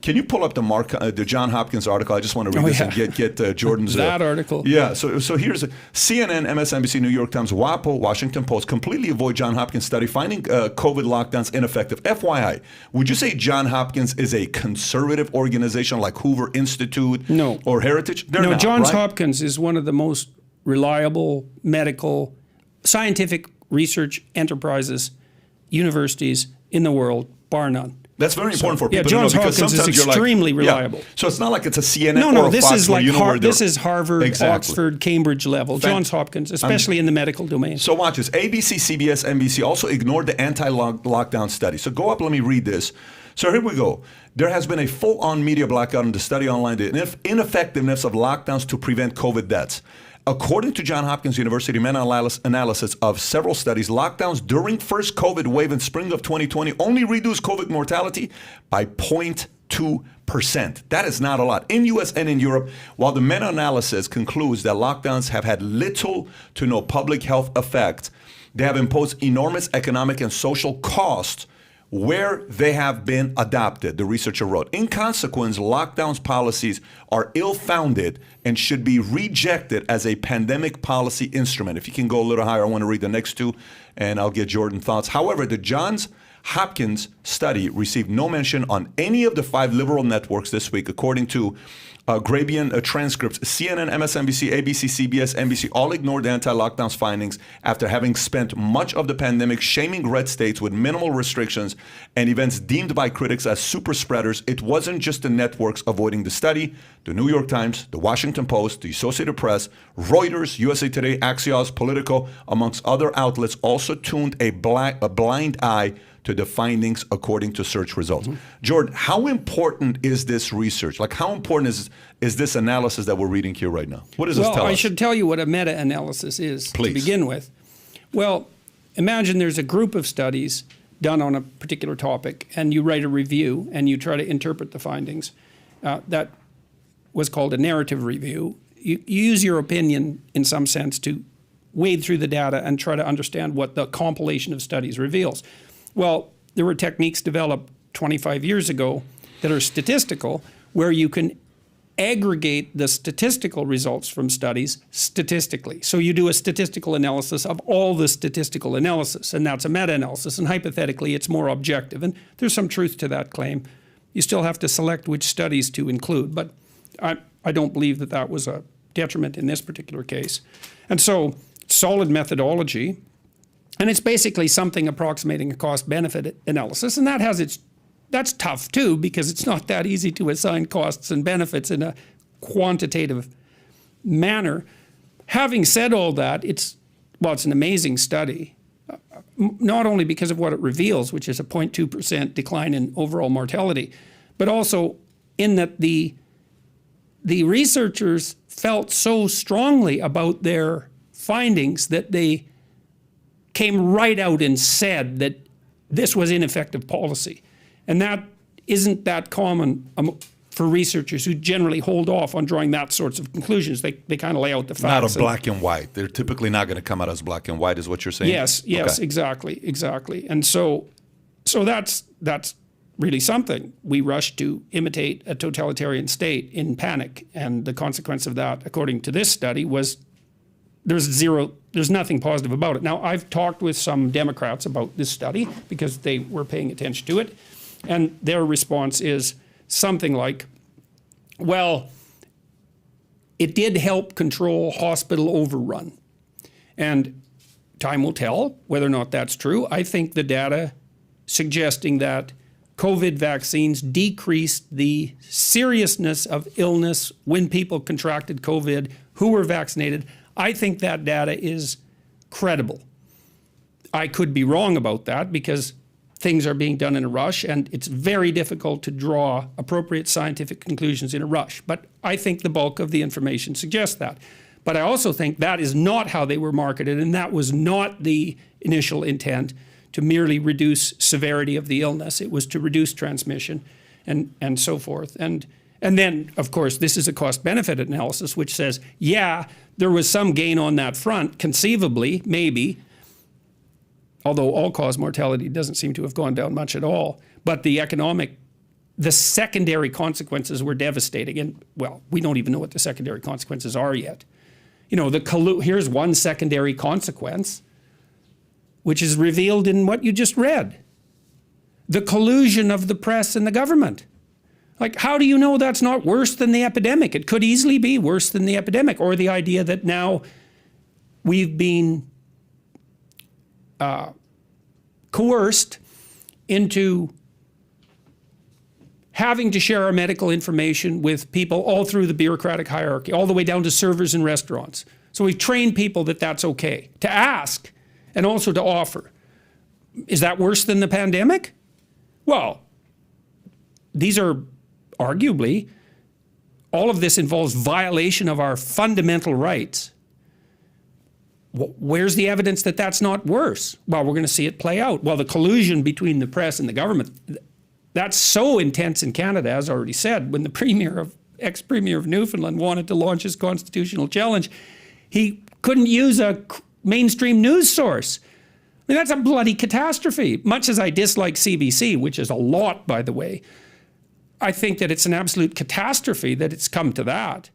Can you pull up the Johns Hopkins article? I just want to read this and get Jordan's that article. Yeah. So here's CNN, MSNBC, New York Times, WAPO, Washington Post completely avoid Johns Hopkins study finding COVID lockdowns ineffective. FYI, would you say Johns Hopkins is a conservative organization like Hoover Institute? No. Or Heritage? They're not, Johns right? Hopkins is one of the most reliable medical, scientific research enterprises, universities in the world, bar none. That's very important for people Johns to know because Hopkins sometimes is you're extremely like, reliable. Yeah. So it's not like it's a CNN No, or a this Fox is where like you know where this is Harvard, Oxford, Cambridge level. Johns Hopkins, especially in the medical domain. So watch this. ABC, CBS, NBC also ignored the anti-lockdown study. So go up, let me read this. So here we go. There has been a full-on media blackout on the study online, the ineffectiveness of lockdowns to prevent COVID deaths. According to Johns Hopkins University meta-analysis of several studies, lockdowns during first COVID wave in spring of 2020 only reduced COVID mortality by 0.2%. That is not a lot. In US and in Europe, while the meta-analysis concludes that lockdowns have had little to no public health effect, they have imposed enormous economic and social costs where they have been adopted, the researcher wrote. In consequence, lockdowns policies are ill-founded and should be rejected as a pandemic policy instrument. If you can go a little higher, I want to read the next two, and I'll get Jordan's thoughts. However, the Johns Hopkins study received no mention on any of the 5 liberal networks this week, according to Grabian transcripts. CNN, MSNBC, ABC, CBS, NBC all ignored the anti-lockdowns findings after having spent much of the pandemic shaming red states with minimal restrictions and events deemed by critics as super spreaders. It wasn't just the networks avoiding the study. The New York Times, the Washington Post, the Associated Press, Reuters, USA Today, Axios, Politico, amongst other outlets also tuned a blind eye to the findings according to search results. Jordan, how important is this research? Like, how important is this analysis that we're reading here right now? What does this tell us? Well, I should tell you what a meta-analysis is Please. to begin with. Well, imagine there's a group of studies done on a particular topic, and you write a review, and you try to interpret the findings. That was called a narrative review. You use your opinion, in some sense, to wade through the data and try to understand what the compilation of studies reveals. Well, there were techniques developed 25 years ago that are statistical, where you can aggregate the statistical results from studies statistically. So you do a statistical analysis of all the statistical analysis, and that's a meta-analysis, and hypothetically it's more objective. And there's some truth to that claim. You still have to select which studies to include, but I don't believe that that was a detriment in this particular case. And so solid methodology. And it's basically something approximating a cost-benefit analysis, and that's tough too, because it's not that easy to assign costs and benefits in a quantitative manner. Having said all that, it's an amazing study, not only because of what it reveals, which is a 0.2% decline in overall mortality, but also in that the researchers felt so strongly about their findings that they came right out and said that this was ineffective policy. And that isn't that common for researchers who generally hold off on drawing that sorts of conclusions. They kind of lay out the facts. Not a black and white. They're typically not going to come out as black and white, is what you're saying? Yes, okay. Exactly. And so that's really something. We rushed to imitate a totalitarian state in panic. And the consequence of that, according to this study, was there's nothing positive about it. Now, I've talked with some Democrats about this study because they were paying attention to it, and their response is something like, well, it did help control hospital overrun. And time will tell whether or not that's true. I think the data suggesting that COVID vaccines decreased the seriousness of illness when people contracted COVID who were vaccinated, I think that data is credible. I could be wrong about that because things are being done in a rush, and it's very difficult to draw appropriate scientific conclusions in a rush. But I think the bulk of the information suggests that. But I also think that is not how they were marketed, and that was not the initial intent, to merely reduce severity of the illness. It was to reduce transmission and so forth. And then, of course, this is a cost-benefit analysis, which says, yeah, there was some gain on that front, conceivably, maybe, although all-cause mortality doesn't seem to have gone down much at all. But the economic the secondary consequences were devastating. And, well, we don't even know what the secondary consequences are yet. You know, here's one secondary consequence, which is revealed in what you just read. The collusion of the press and the government. Like, how do you know that's not worse than the epidemic? It could easily be worse than the epidemic, or the idea that now we've been coerced into having to share our medical information with people all through the bureaucratic hierarchy, all the way down to servers in restaurants. So we've trained people that that's okay to ask and also to offer. Is that worse than the pandemic? Well, these are arguably, all of this involves violation of our fundamental rights. Where's the evidence that that's not worse? Well, we're going to see it play out. Well, the collusion between the press and the government, that's so intense in Canada, as I already said. When the ex-premier of Newfoundland wanted to launch his constitutional challenge, he couldn't use a mainstream news source. I mean, that's a bloody catastrophe. Much as I dislike CBC, which is a lot, by the way, I think that it's an absolute catastrophe that it's come to that.